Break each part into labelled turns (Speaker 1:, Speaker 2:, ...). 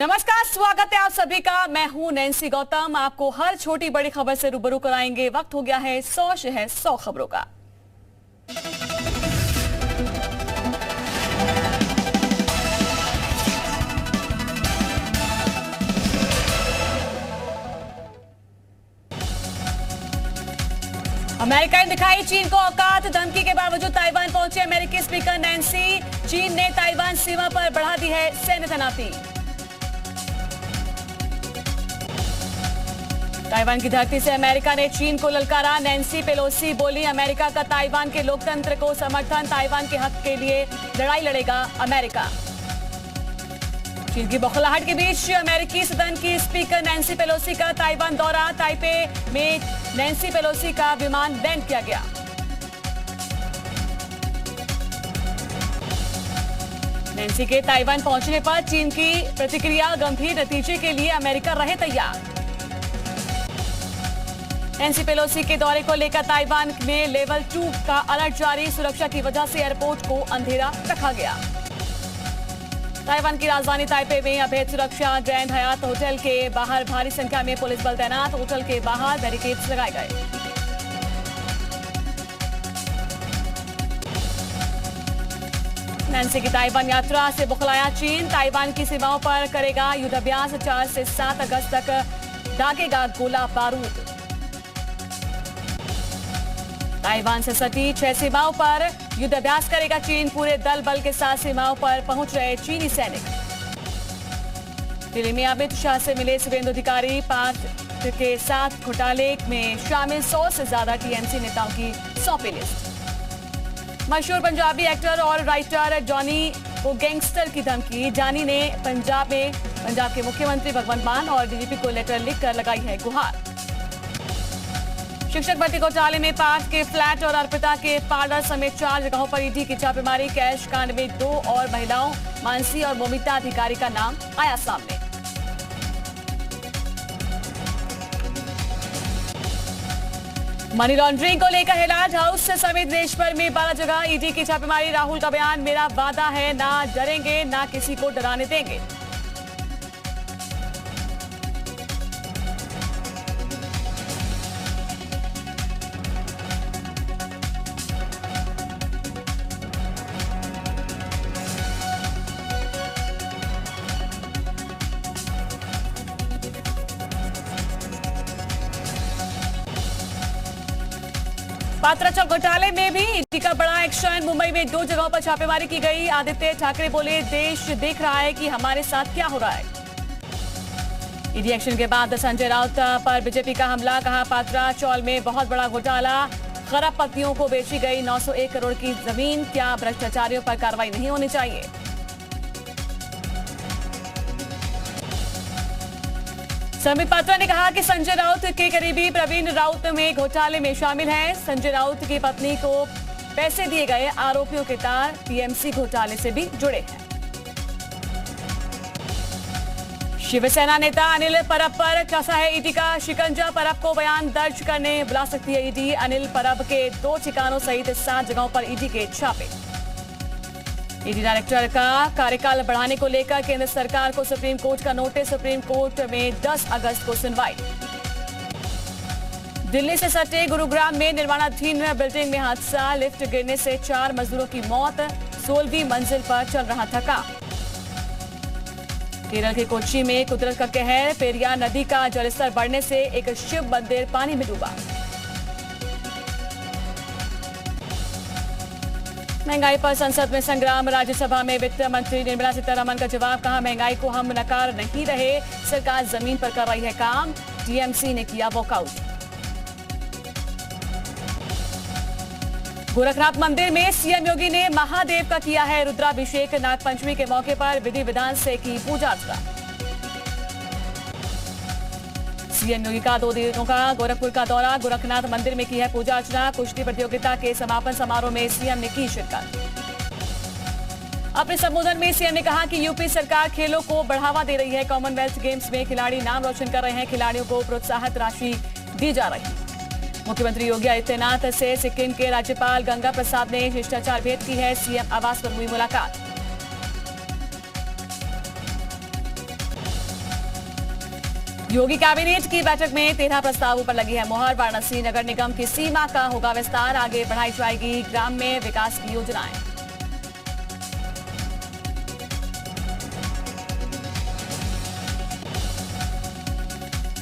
Speaker 1: नमस्कार, स्वागत है आप सभी का। मैं हूं नैन्सी गौतम। आपको हर छोटी बड़ी खबर से रूबरू कराएंगे। वक्त हो गया है 100 शहर 100 खबरों का। अमेरिका ने दिखाई चीन को औकात। धमकी के बावजूद ताइवान पहुंचे अमेरिकी स्पीकर नैन्सी। चीन ने ताइवान सीमा पर बढ़ा दी है सैन्य तैनाती। ताइवान की धरती से अमेरिका ने चीन को ललकारा। नैन्सी पेलोसी बोली, अमेरिका का ताइवान के लोकतंत्र को समर्थन। ताइवान के हक के लिए लड़ाई लड़ेगा अमेरिका। चीन की बौखलाहट के बीच अमेरिकी सदन की स्पीकर नैन्सी पेलोसी का ताइवान दौरा। ताइपे में नैन्सी पेलोसी का विमान लैंड किया गया। नैन्सी के ताइवान पहुंचने पर चीन की प्रतिक्रिया, गंभीर नतीजे के लिए अमेरिका रहे तैयार। नैन्सी पेलोसी के दौरे को लेकर ताइवान में लेवल 2 का अलर्ट जारी। सुरक्षा की वजह से एयरपोर्ट को अंधेरा रखा गया। ताइवान की राजधानी ताइपे में अभेद सुरक्षा। ग्रैंड हयात होटल के बाहर भारी संख्या में पुलिस बल तैनात। होटल के बाहर बैरिकेड्स लगाए गए। नैन्सी की ताइवान यात्रा से बौखलाया चीन। ताइवान की सीमाओं पर करेगा युद्धाभ्यास। 4 से 7 अगस्त तक दागेगा गोला बारूद। ताइवान से सटी 6 सीमाओं पर युद्धाभ्यास करेगा चीन। पूरे दल बल के साथ सीमाओं पर पहुंच रहे चीनी सैनिक। दिल्ली में अमित शाह से मिले शुभेंदु अधिकारी। पाक के साथ घोटाले में शामिल 100 से ज्यादा टीएमसी नेताओं की सौंपी लिस्ट। मशहूर पंजाबी एक्टर और राइटर जॉनी को गैंगस्टर की धमकी। जानी ने पंजाब के मुख्यमंत्री भगवंत मान और डीजीपी को लेटर लिखकर लगाई है गुहार। शिक्षक भर्ती घोटाले में पार्थ के फ्लैट और अर्पिता के पार्लर समेत 4 जगहों पर ईडी की छापेमारी। कैश कांड में 2 और महिलाओं मानसी और मोमिता अधिकारी का नाम आया सामने। मनी लॉन्ड्रिंग को लेकर हिलाज हाउस समेत देश भर में 12 जगह ईडी की छापेमारी। राहुल का बयान, मेरा वादा है ना डरेंगे ना किसी को डराने देंगे। पात्राचल घोटाले में भी ईडी का बड़ा एक्शन। मुंबई में 2 जगहों पर छापेमारी की गई। आदित्य ठाकरे बोले, देश देख रहा है कि हमारे साथ क्या हो रहा है। ईडी एक्शन के बाद संजय राउत पर बीजेपी का हमला। कहा, पात्राचौल में बहुत बड़ा घोटाला। खरबपतियों को बेची गई 901 करोड़ की जमीन। क्या भ्रष्टाचारियों पर कार्रवाई नहीं होनी चाहिए। संबित पात्रा ने कहा कि संजय राउत के करीबी प्रवीण राउत में घोटाले में शामिल हैं। संजय राउत की पत्नी को पैसे दिए गए। आरोपियों के तार टीएमसी घोटाले से भी जुड़े हैं। शिवसेना नेता अनिल परब पर कसा है ईडी का शिकंजा। परब को बयान दर्ज करने बुला सकती है ईडी। अनिल परब के 2 ठिकानों सहित 7 जगहों पर ईडी के छापे। ईडी डायरेक्टर का कार्यकाल बढ़ाने को लेकर केंद्र सरकार को सुप्रीम कोर्ट का नोटिस। सुप्रीम कोर्ट में 10 अगस्त को सुनवाई। दिल्ली से सटे गुरुग्राम में निर्माणाधीन बिल्डिंग में हादसा। लिफ्ट गिरने से 4 मजदूरों की मौत। 16वीं मंजिल पर चल रहा था काम। केरल के कोच्चि में कुदरत का कहर। पेरियार नदी का जलस्तर बढ़ने से एक शिव मंदिर पानी में डूबा। महंगाई पर संसद में संग्राम। राज्यसभा में वित्त मंत्री निर्मला सीतारमण का जवाब। कहा, महंगाई को हम नकार नहीं रहे, सरकार जमीन पर कर रही है काम। टीएमसी ने किया वॉकआउट। गोरखनाथ मंदिर में सीएम योगी ने महादेव का किया है रुद्राभिषेक। नागपंचमी के मौके पर विधि विधान से की पूजा अर्चना। सीएम योगी का 2 दिनों का गोरखपुर का दौरा। गोरखनाथ मंदिर में की है पूजा अर्चना। कुश्ती प्रतियोगिता के समापन समारोह में सीएम ने की शिरकत। अपने संबोधन में सीएम ने कहा कि यूपी सरकार खेलों को बढ़ावा दे रही है। कॉमनवेल्थ गेम्स में खिलाड़ी नाम रोशन कर रहे हैं। खिलाड़ियों को प्रोत्साहन राशि दी जा रही। मुख्यमंत्री योगी आदित्यनाथ से सिक्किम के राज्यपाल गंगा प्रसाद ने शिष्टाचार भेंट की है। सीएम आवास पर हुई मुलाकात। योगी कैबिनेट की बैठक में 13 प्रस्तावों पर लगी है मुहर। वाराणसी नगर निगम की सीमा का होगा विस्तार, आगे बढ़ाई जाएगी ग्राम्य विकास की योजनाएं।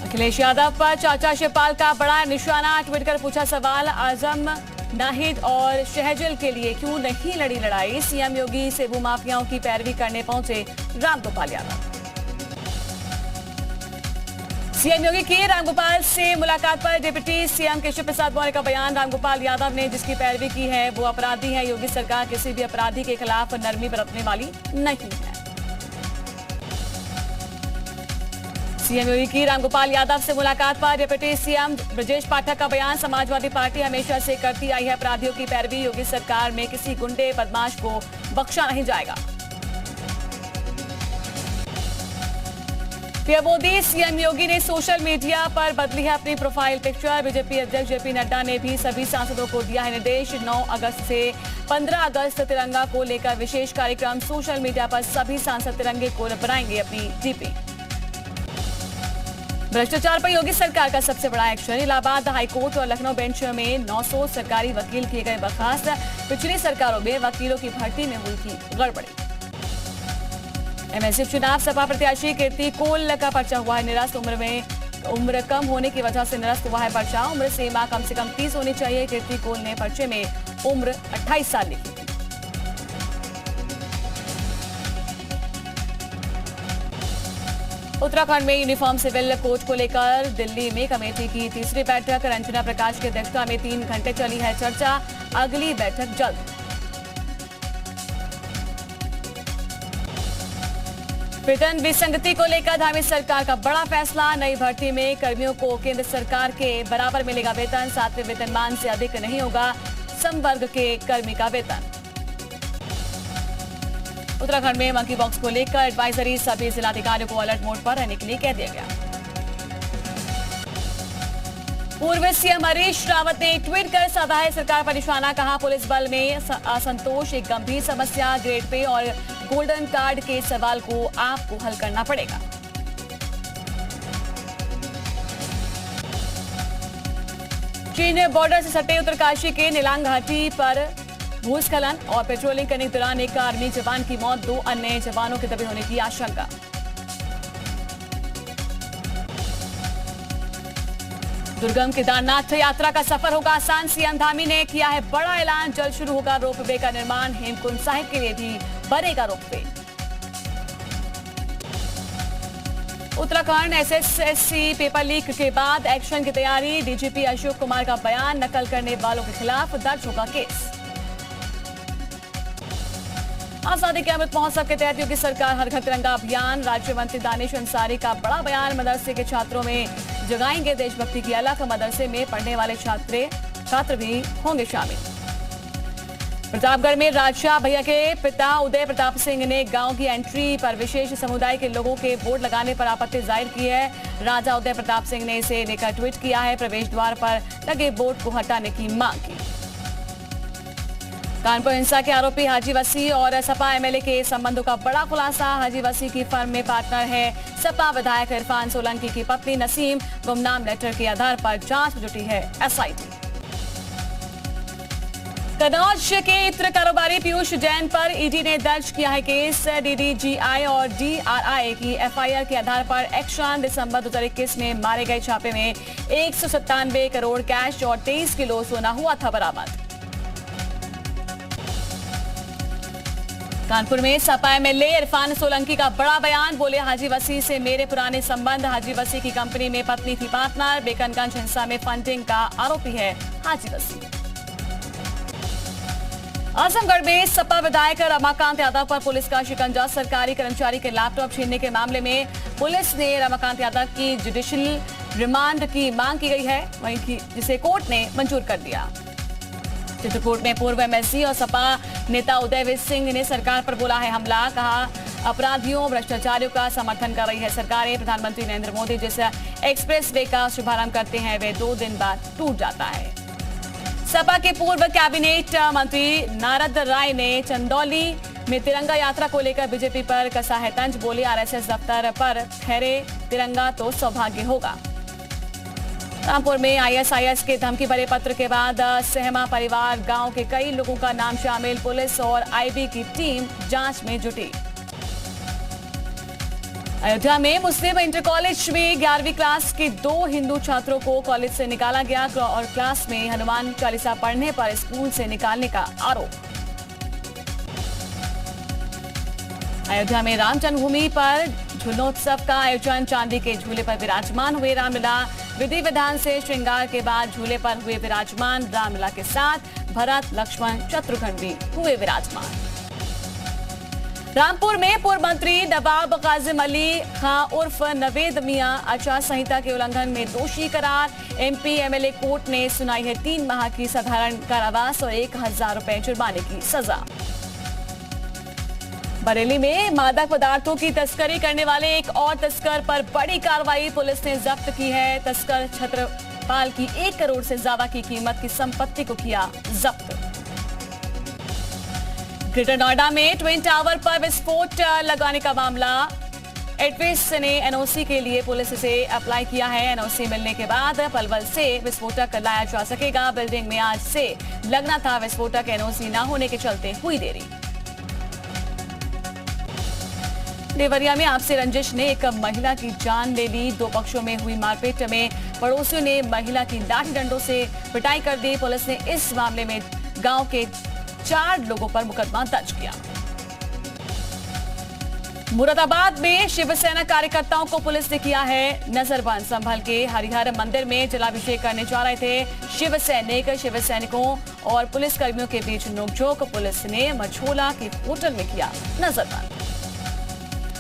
Speaker 1: अखिलेश यादव पर चाचा शिवपाल का बड़ा निशाना, ट्वीट कर पूछा सवाल, आजम नाहिद और शहजल के लिए क्यों नहीं लड़ी लड़ाई। सीएम योगी से भूमाफियाओं की पैरवी करने पहुंचे रामगोपाल यादव। सीएम योगी की रामगोपाल से मुलाकात पर डिप्टी सीएम केशव प्रसाद मौर्य का बयान। रामगोपाल यादव ने जिसकी पैरवी की है वो अपराधी है। योगी सरकार किसी भी अपराधी के खिलाफ नरमी बरतने वाली नहीं है। सीएम योगी की रामगोपाल यादव से मुलाकात पर डिप्टी सीएम ब्रजेश पाठक का बयान। समाजवादी पार्टी हमेशा से करती आई है अपराधियों की पैरवी। योगी सरकार में किसी गुंडे बदमाश को बख्शा नहीं जाएगा। पीएम मोदी, सीएम योगी ने सोशल मीडिया पर बदली है अपनी प्रोफाइल पिक्चर। बीजेपी अध्यक्ष जेपी नड्डा ने भी सभी सांसदों को दिया है निर्देश। 9 अगस्त से 15 अगस्त तिरंगा को लेकर विशेष कार्यक्रम। सोशल मीडिया पर सभी सांसद तिरंगे को बनाएंगे अपनी डीपी। भ्रष्टाचार पर योगी सरकार का सबसे बड़ा एक्शन। इलाहाबाद हाईकोर्ट और लखनऊ बेंच में 900 सरकारी वकील किए गए बर्खास्त। पिछली सरकारों में वकीलों की भर्ती में हुई थी गड़बड़ी। एमएलसी चुनाव सपा प्रत्याशी कीर्ति कोल का पर्चा हुआ है निरस्त। उम्र कम होने की वजह से निरस्त हुआ है पर्चा। उम्र सीमा कम से कम 30 होनी चाहिए। कीर्ति कोल ने पर्चे में उम्र 28 साल लिखी। उत्तराखंड में यूनिफॉर्म सिविल कोड को लेकर दिल्ली में कमेटी की तीसरी बैठक। रंजना प्रकाश की अध्यक्षता में 3 घंटे चली है चर्चा। अगली बैठक जल्द। वेतन विसंगति को लेकर धामी सरकार का बड़ा फैसला। नई भर्ती में कर्मियों को केंद्र सरकार के बराबर मिलेगा वेतन। 7वें वेतनमान से अधिक नहीं होगा संवर्ग के कर्मी का वेतन। उत्तराखंड में मंकी बॉक्स को लेकर एडवाइजरी। सभी जिलाधिकारियों को अलर्ट मोड पर रहने के लिए कह दिया गया। पूर्व सीएम हरीश रावत ने ट्वीट कर साधा है सरकार पर निशाना। कहा पुलिस बल में असंतोष एक गंभीर समस्या। ग्रेड पे और गोल्डन कार्ड के सवाल को आपको हल करना पड़ेगा। चीन बॉर्डर से सटे उत्तरकाशी के निलांग घाटी पर भूस्खलन और पेट्रोलिंग करने के दौरान एक आर्मी जवान की मौत। 2 अन्य जवानों के दबे होने की आशंका। दुर्गम केदारनाथ यात्रा का सफर होगा आसान। सीएम धामी ने किया है बड़ा ऐलान। जल्द शुरू होगा रोपवे का निर्माण। हेमकुंड साहिब के लिए भी बनेगा ropeway. Uttarakhand SSC paper leak के बाद एक्शन की तैयारी। डीजीपी अशोक कुमार का बयान। नकल करने वालों के खिलाफ दर्ज होगा केस। आजादी के अमृत महोत्सव के तहत योगी सरकार हर घर तिरंगा अभियान। राज्य मंत्री दानिश अंसारी का बड़ा बयान। मदरसे के छात्रों में जगाएंगे देशभक्ति की अलख। मदरसे में पढ़ने वाले छात्र भी होंगे शामिल। प्रतापगढ़ में राजा भैया के पिता उदय प्रताप सिंह ने गांव की एंट्री पर विशेष समुदाय के लोगों के बोर्ड लगाने पर आपत्ति जाहिर की है। राजा उदय प्रताप सिंह ने इसे लेकर ट्वीट किया है। प्रवेश द्वार पर लगे बोर्ड को हटाने की मांग की। कानपुर हिंसा के आरोपी हाजी वसी और सपा एमएलए के संबंधों का बड़ा खुलासा। हाजी वसी की फर्म में पार्टनर है सपा विधायक इरफान सोलंकी की पत्नी नसीम। गुमनाम लेटर के आधार पर जांच में जुटी है एसआईटी। कन्नौज के इत्र कारोबारी पीयूष जैन पर ईडी ने दर्ज किया है केस। डीडीजीआई और डीआरआई की एफआईआर के आधार पर एक्शन। दिसंबर 2021 में मारे गए छापे में 197 करोड़ कैश और 23 किलो सोना हुआ था बरामद। कानपुर में सपा एमएलए इरफान सोलंकी का बड़ा बयान। बोले हाजी वसी से मेरे पुराने संबंध। हाजी वसी की कंपनी में पत्नी थी पार्टनर। बेकनगंज हिंसा में फंडिंग का आरोपी है हाजी वसी। आजमगढ़ में सपा विधायक रमाकांत यादव पर पुलिस का शिकंजा। सरकारी कर्मचारी के लैपटॉप छीनने के मामले में पुलिस ने रमाकांत यादव की जुडिशियल रिमांड की मांग की गई है, वहीं जिसे कोर्ट ने मंजूर कर दिया। चित्रकूट में पूर्व एमएलसी और सपा नेता उदयवीर सिंह ने सरकार पर बोला है हमला। कहा अपराधियों भ्रष्टाचारियों का समर्थन कर रही है सरकारें। प्रधानमंत्री नरेंद्र मोदी जैसे एक्सप्रेस वे का शुभारंभ करते हैं वे 2 दिन बाद टूट जाता है। सपा के पूर्व कैबिनेट मंत्री नारद राय ने चंदौली में तिरंगा यात्रा को लेकर बीजेपी पर कसा है तंज। बोले आरएसएस दफ्तर पर ठहरे तिरंगा तो सौभाग्य होगा। रामपुर में आईएसआईएस के धमकी भरे पत्र के बाद सहमा परिवार गांव के कई लोगों का नाम शामिल। पुलिस और आईबी की टीम जांच में जुटी। अयोध्या में मुस्लिम इंटर कॉलेज में 11वीं क्लास के 2 हिंदू छात्रों को कॉलेज से निकाला गया और क्लास में हनुमान चालीसा पढ़ने पर स्कूल से निकालने का आरोप। अयोध्या में राम जन्मभूमि पर झूलोत्सव का आयोजन। चांदी के झूले पर विराजमान हुए रामलला। विधि विधान से श्रृंगार के बाद झूले पर हुए विराजमान। रामलला के साथ भरत, लक्ष्मण, शत्रुघ्न भी हुए विराजमान। रामपुर में पूर्व मंत्री नवाब काजिम अली खां उर्फ नवेद मियां आचार संहिता के उल्लंघन में दोषी करार। एमपी एमएलए कोर्ट ने सुनाई है 3 माह की साधारण कारावास और 1000 रुपए जुर्माने की सजा। बरेली में मादक पदार्थों की तस्करी करने वाले एक और तस्कर पर बड़ी कार्रवाई। पुलिस ने जब्त की है। तस्कर छत्रपाल की 1 करोड़ से ज्यादा की कीमत की संपत्ति को किया जब्त। ग्रेटर नोएडा में ट्विन टावर पर विस्फोट लगाने का मामला। एडवेस ने एनओसी के लिए पुलिस से अप्लाई किया है। एनओसी मिलने के बाद पलवल से विस्फोटक लाया जा सकेगा। बिल्डिंग में आज से लगना था विस्फोटक, एनओसी न होने के चलते हुई देरी। देवरिया में आपसी रंजिश ने एक महिला की जान ले ली। 2 पक्षों में हुई मारपीट में पड़ोसियों ने महिला की लाठी डंडों से पिटाई कर दी। पुलिस ने इस मामले में गांव के 4 लोगों पर मुकदमा दर्ज किया। मुरादाबाद में शिवसेना कार्यकर्ताओं को पुलिस ने किया है नजरबंद। संभल के हरिहर मंदिर में जलाभिषेक करने जा रहे थे शिवसैनिकों और पुलिस कर्मियों के बीच नोकझोंक। पुलिस ने मझोला के होटल में किया नजरबंद।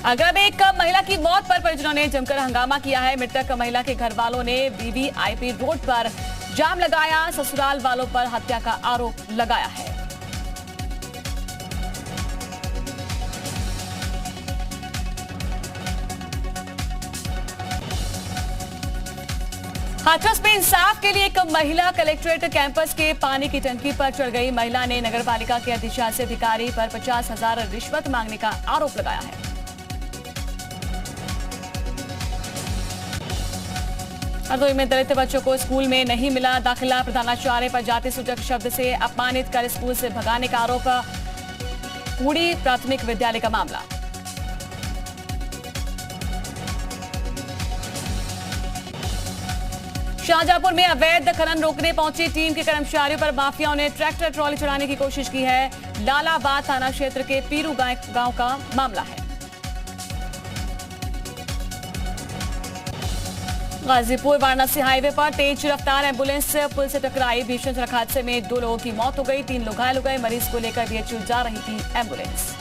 Speaker 1: आगरा में एक महिला की मौत पर परिजनों ने जमकर हंगामा किया है। मृतक महिला के घर वालों ने वीवीआईपी रोड पर जाम लगाया। ससुराल वालों पर हत्या का आरोप लगाया है। हाथरस में इंसाफ के लिए एक महिला कलेक्ट्रेट कैंपस के पानी की टंकी पर चढ़ गई। महिला ने नगरपालिका के अधिशासी अधिकारी पर 50,000 रिश्वत मांगने का आरोप लगाया है। हरदोई में दलित बच्चों को स्कूल में नहीं मिला दाखिला। प्रधानाचार्य पर जाति सूचक शब्द से अपमानित कर स्कूल से भगाने का आरोप। कूड़ी प्राथमिक विद्यालय का मामला। शाहजहांपुर में अवैध खनन रोकने पहुंची टीम के कर्मचारियों पर माफियाओं ने ट्रैक्टर ट्रॉली चढ़ाने की कोशिश की है। लालाबाद थाना क्षेत्र के पीरू गांव का मामला है। गाजीपुर वाराणसी हाईवे पर तेज रफ्तार एम्बुलेंस पुल से टकराई। भीषण सड़क हादसे में 2 लोगों की मौत हो गई, 3 लोग घायल हो गए। मरीज को लेकर बीएचयू जा रही थी एम्बुलेंस।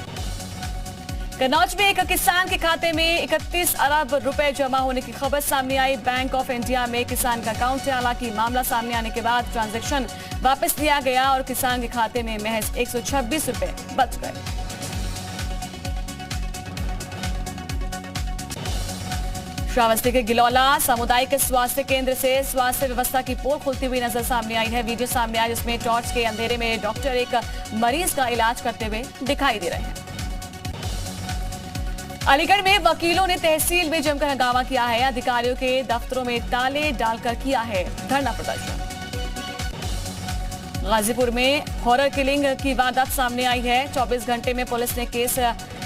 Speaker 1: कन्नौज में एक किसान के खाते में 31 अरब रुपए जमा होने की खबर सामने आई। बैंक ऑफ इंडिया में किसान का अकाउंट है। हालांकि मामला सामने आने के बाद ट्रांजैक्शन वापस लिया गया और किसान के खाते में महज 126 रुपए बच गए। श्रावस्ती के गिलौला सामुदायिक स्वास्थ्य केंद्र से स्वास्थ्य व्यवस्था की पोल खुलती हुई नजर सामने आई है। वीडियो सामने आया जिसमें टॉर्च के अंधेरे में डॉक्टर एक मरीज का इलाज करते हुए दिखाई दे रहे हैं। अलीगढ़ में वकीलों ने तहसील में जमकर हंगामा किया है। अधिकारियों के दफ्तरों में ताले डालकर किया है धरना प्रदर्शन। गाजीपुर में हॉरर किलिंग की वारदात सामने आई है। 24 घंटे में पुलिस ने केस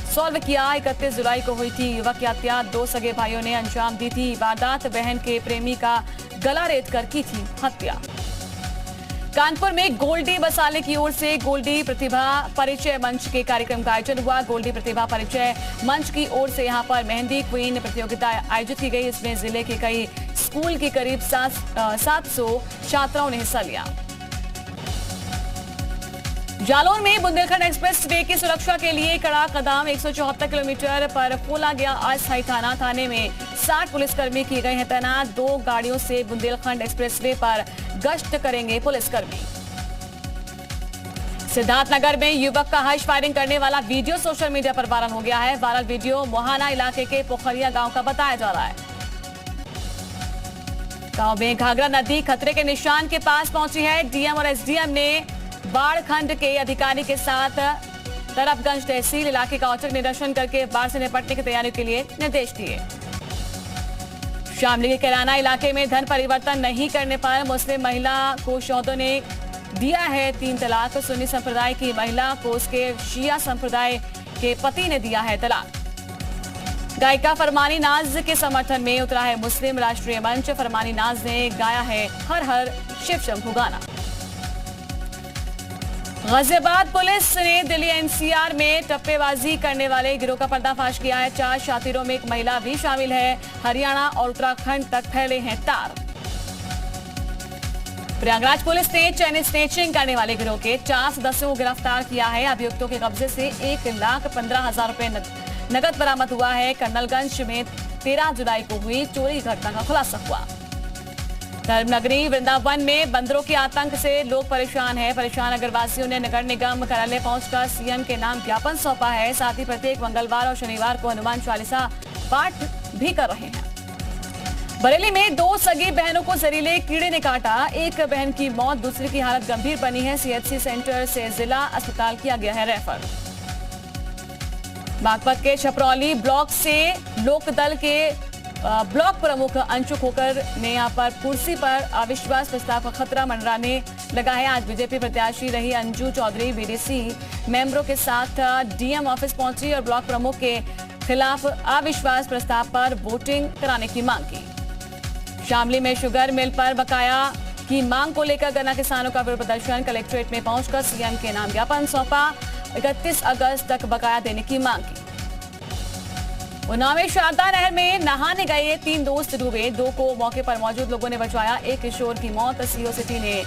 Speaker 1: सॉल्व किया। 31 जुलाई को हुई थी युवक की हत्या। 2 सगे भाइयों ने अंजाम दी थी वारदात। बहन के प्रेमी का गला रेत कर की थी हत्या। कानपुर में गोल्डी बसाले की ओर से गोल्डी प्रतिभा परिचय मंच के कार्यक्रम का आयोजन हुआ। गोल्डी प्रतिभा परिचय मंच की ओर से यहां पर मेहंदी क्वीन प्रतियोगिता आयोजित की गई। इसमें जिले के कई स्कूल के करीब 700 छात्राओं ने हिस्सा लिया। जालौर में बुंदेलखंड एक्सप्रेस वे की सुरक्षा के लिए कड़ा कदम। 174 किलोमीटर पर खोला गया अस्थायी थाना। थाने में 60 पुलिसकर्मी किए गए हैं तैनात। 2 गाड़ियों से बुंदेलखंड एक्सप्रेस वे पर गश्त करेंगे पुलिसकर्मी। सिद्धार्थनगर में युवक का हर्ष फायरिंग करने वाला वीडियो सोशल मीडिया पर वायरल हो गया है। वायरल वीडियो मोहाना इलाके के पोखरिया गांव का बताया जा रहा है। गांव में घाघरा नदी खतरे के निशान के पास पहुंची है। डीएम और एसडीएम ने बाढ़ खंड के अधिकारी के साथ तरफगंज तहसील इलाके का औचक निरीक्षण करके बाढ़ से निपटने की तैयारियों के लिए निर्देश दिए। शामली के कैराना इलाके में धन परिवर्तन नहीं करने पर मुस्लिम महिला को शौदों ने दिया है 3 तलाक। सुन्नी संप्रदाय की महिला को उसके शिया संप्रदाय के पति ने दिया है तलाक। गायिका फरमानी नाज के समर्थन में उतरा है मुस्लिम राष्ट्रीय मंच। फरमानी नाज ने गाया है हर हर शिव शंभू गाना। गाजियाबाद पुलिस ने दिल्ली एनसीआर में टप्पेबाजी करने वाले गिरोह का पर्दाफाश किया है। 4 शातिरों में एक महिला भी शामिल है। हरियाणा और उत्तराखंड तक फैले हैं तार। प्रयागराज पुलिस ने चैन स्नेचिंग करने वाले गिरोह के 4 सदस्यों को गिरफ्तार किया है। अभियुक्तों के कब्जे से 1,15,000 रुपए नगद बरामद हुआ है। कर्नलगंज में 13 जुलाई को हुई चोरी की घटना का खुलासा हुआ। धर्मनगरी वृंदावन में बंदरों के आतंक से लोग परेशान हैं। परेशान नगरवासियों ने नगर निगम कार्यालय पहुंचकर सीएम के नाम ज्ञापन सौंपा है। साथ ही प्रत्येक मंगलवार और शनिवार को हनुमान चालीसा पाठ भी कर रहे हैं। बरेली में 2 सगी बहनों को जहरीले कीड़े ने काटा। एक बहन की मौत, दूसरी की हालत गंभीर बनी है। सीएचसी सेंटर से जिला अस्पताल किया गया है रेफर। बागपत के छपरौली ब्लॉक से लोकदल के ब्लॉक प्रमुख अंशु खोकर ने यहां पर कुर्सी पर अविश्वास प्रस्ताव का खतरा मंडराने लगा है। आज बीजेपी प्रत्याशी रही अंजू चौधरी बीडीसी मेंबरों के साथ डीएम ऑफिस पहुंची और ब्लॉक प्रमुख के खिलाफ अविश्वास प्रस्ताव पर वोटिंग कराने की मांग की। शामली में शुगर मिल पर बकाया की मांग को लेकर गन्ना किसानों का विरोध प्रदर्शन। कलेक्ट्रेट में पहुंचकर सीएम के नाम ज्ञापन सौंपा। 31 अगस्त तक बकाया देने की मांग की। उन्नाव में शारदा नहर में नहाने गए 3 दोस्त डूबे। 2 को मौके पर मौजूद लोगों ने बचाया। एक किशोर की मौत। सीओ सिटी ने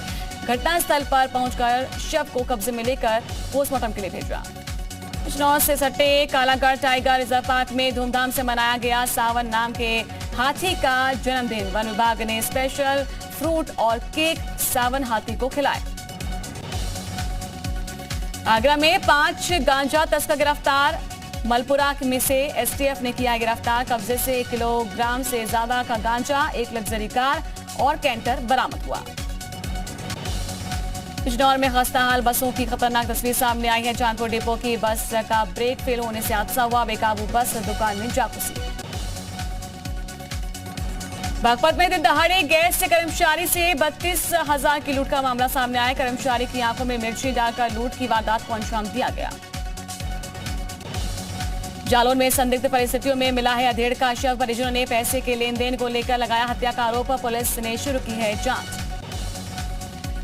Speaker 1: घटनास्थल पर पहुंचकर शव को कब्जे में लेकर पोस्टमार्टम के लिए भेजा। बिजनौर से सटे कालागढ़ टाइगर रिजर्व पार्क में धूमधाम से मनाया गया सावन नाम के हाथी का जन्मदिन। वन विभाग ने स्पेशल फ्रूट और केक सावन हाथी को खिलाए। आगरा में 5 गांजा तस्कर गिरफ्तार। मलपुरा में से एसटीएफ ने किया गिरफ्तार। कब्जे से 1 किलोग्राम से ज्यादा का गांजा, 1 लग्जरी कार और कैंटर बरामद हुआ। बिजनौर में खस्ताहाल बसों की खतरनाक तस्वीर सामने आई है। चांदपुर डिपो की बस का ब्रेक फेल होने से हादसा हुआ। बेकाबू बस दुकान में जा घुसी। बागपत में दिन दहाड़े गैस से कर्मचारी से 32,000 की लूट का मामला सामने आया। कर्मचारी की आंखों में मिर्ची डालकर लूट की वारदात को अंजाम दिया गया। जालौन में संदिग्ध परिस्थितियों में मिला है अधेड़ का शव। परिजनों ने पैसे के लेन देन को लेकर लगाया हत्या का आरोप। पुलिस ने शुरू की है जांच।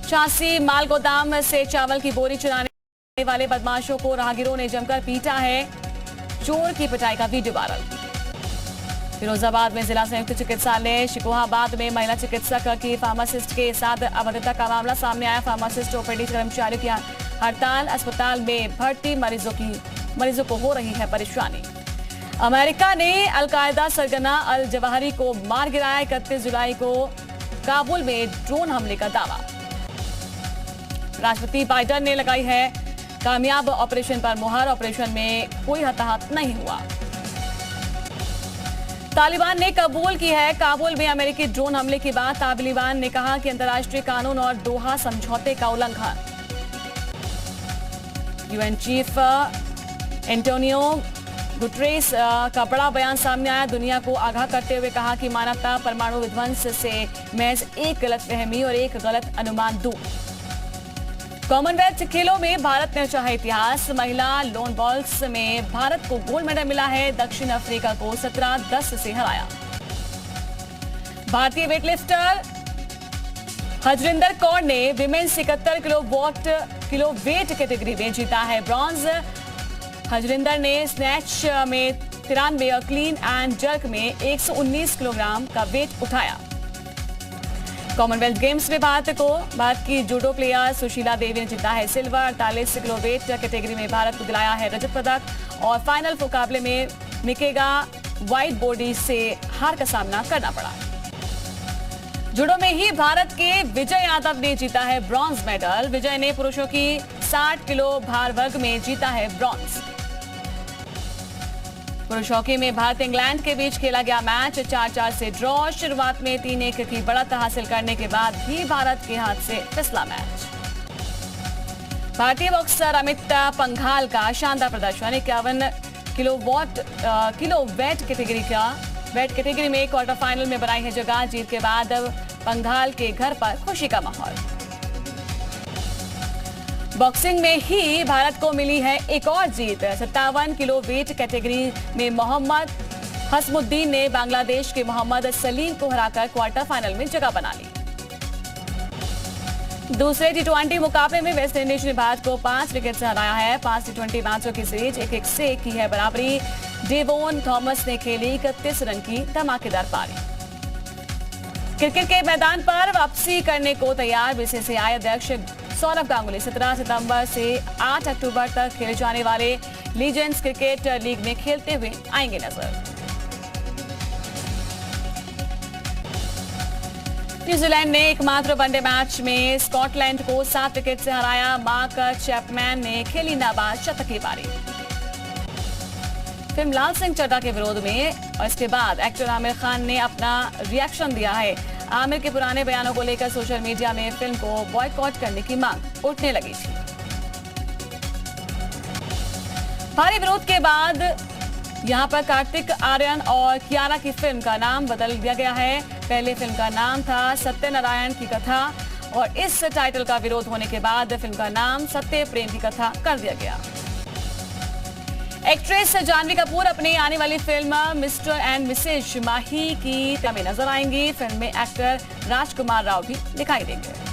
Speaker 1: झांसी माल गोदाम से चावल की बोरी चुराने वाले बदमाशों को राहगीरों ने जमकर पीटा है। चोर की पिटाई का वीडियो वायरल। फिरोजाबाद में जिला संयुक्त चिकित्सालय शिकोहाबाद में महिला चिकित्सक की फार्मासिस्ट के साथ अवैधता का मामला सामने आया। फार्मासिस्ट ओपीडी कर्मचारियों की हड़ताल। अस्पताल में भर्ती मरीजों को हो रही है परेशानी। अमेरिका ने अलकायदा सरगना अल जवाहिरी को मार गिराया। 31 जुलाई को काबुल में ड्रोन हमले का दावा। राष्ट्रपति बाइडेन ने लगाई है कामयाब ऑपरेशन पर मुहर। ऑपरेशन में कोई हताहत नहीं हुआ। तालिबान ने कबूल की है काबुल में अमेरिकी ड्रोन हमले की बात। तालिबान ने कहा कि अंतर्राष्ट्रीय कानून और दोहा समझौते का उल्लंघन। यूएन चीफ एंटोनियो गुटरेस का बड़ा बयान सामने आया। दुनिया को आगाह करते हुए कहा कि मानवता परमाणु विध्वंस से महज एक गलतफहमी और एक गलत अनुमान दूर। कॉमनवेल्थ खेलों में भारत ने रचा इतिहास। महिला लोन बॉल्स में भारत को गोल्ड मेडल मिला है। दक्षिण अफ्रीका को 17-10 से हराया। भारतीय वेटलिफ्टर हजरिंदर कौर ने विमेन्स 71 किलो वेट कैटेगरी में जीता है ब्रॉन्ज। हजरिंदर ने स्नैच में 93 और क्लीन एंड जर्क में 119 किलोग्राम का वेट उठाया। कॉमनवेल्थ गेम्स में भारत की जूडो प्लेयर सुशीला देवी ने जीता है सिल्वर। 48 किलो वेट कैटेगरी में भारत को दिलाया है रजत पदक। और फाइनल मुकाबले में मिकेगा वाइट बॉडी से हार का सामना करना पड़ा। जूडो में ही भारत के विजय यादव ने जीता है ब्रॉन्ज मेडल। विजय ने पुरुषों की 60 किलो भार वर्ग में जीता है ब्रॉन्ज। पुरुष हॉकी में भारत इंग्लैंड के बीच खेला गया मैच 4-4 से ड्रॉ। शुरुआत में 3-1 की बढ़त हासिल करने के बाद भी भारत के हाथ से फिसला मैच। भारतीय बॉक्सर अमित पंघाल का शानदार प्रदर्शन 51 किलो वेट कैटेगरी में क्वार्टर फाइनल में बनाई है जगह। जीत के बाद अब पंघाल के घर पर खुशी का माहौल। बॉक्सिंग में ही भारत को मिली है एक और जीत। 57 किलो वेट कैटेगरी में मोहम्मद हसमुद्दीन ने बांग्लादेश के मोहम्मद सलीम को हराकर क्वार्टर फाइनल में जगह बना ली। दूसरे टी20 मुकाबले में वेस्ट इंडीज ने भारत को 5 विकेट से हराया है। 5 टी20 मैचों की सीरीज 1-1 से की है बराबरी। डेवोन थॉमस ने खेली 31 रन की धमाकेदार पारी। क्रिकेट के मैदान पर वापसी करने को तैयार बीसीसीआई अध्यक्ष सौरव गांगुली 17 सितंबर से 8 अक्टूबर तक खेले जाने वाले लीजेंड्स क्रिकेट लीग में खेलते हुए आएंगे नजर। न्यूजीलैंड ने एकमात्र वनडे मैच में स्कॉटलैंड को 7 विकेट से हराया। मार्क चैपमैन ने खेली नाबाद शतक की पारी। फिल्म लाल सिंह चड्ढा के विरोध में और इसके बाद एक्टर आमिर खान ने अपना रिएक्शन दिया है। आमिर के पुराने बयानों को लेकर सोशल मीडिया में फिल्म को बॉयकॉट करने की मांग उठने लगी थी। भारी विरोध के बाद यहां पर कार्तिक आर्यन और कियारा की फिल्म का नाम बदल दिया गया है। पहले फिल्म का नाम था सत्यनारायण की कथा और इस टाइटल का विरोध होने के बाद फिल्म का नाम सत्य प्रेम की कथा कर दिया गया। एक्ट्रेस जानवी कपूर अपनी आने वाली फिल्म मिस्टर एंड मिसेज माही की में नजर आएंगी। फिल्म में एक्टर राजकुमार राव भी दिखाई देंगे।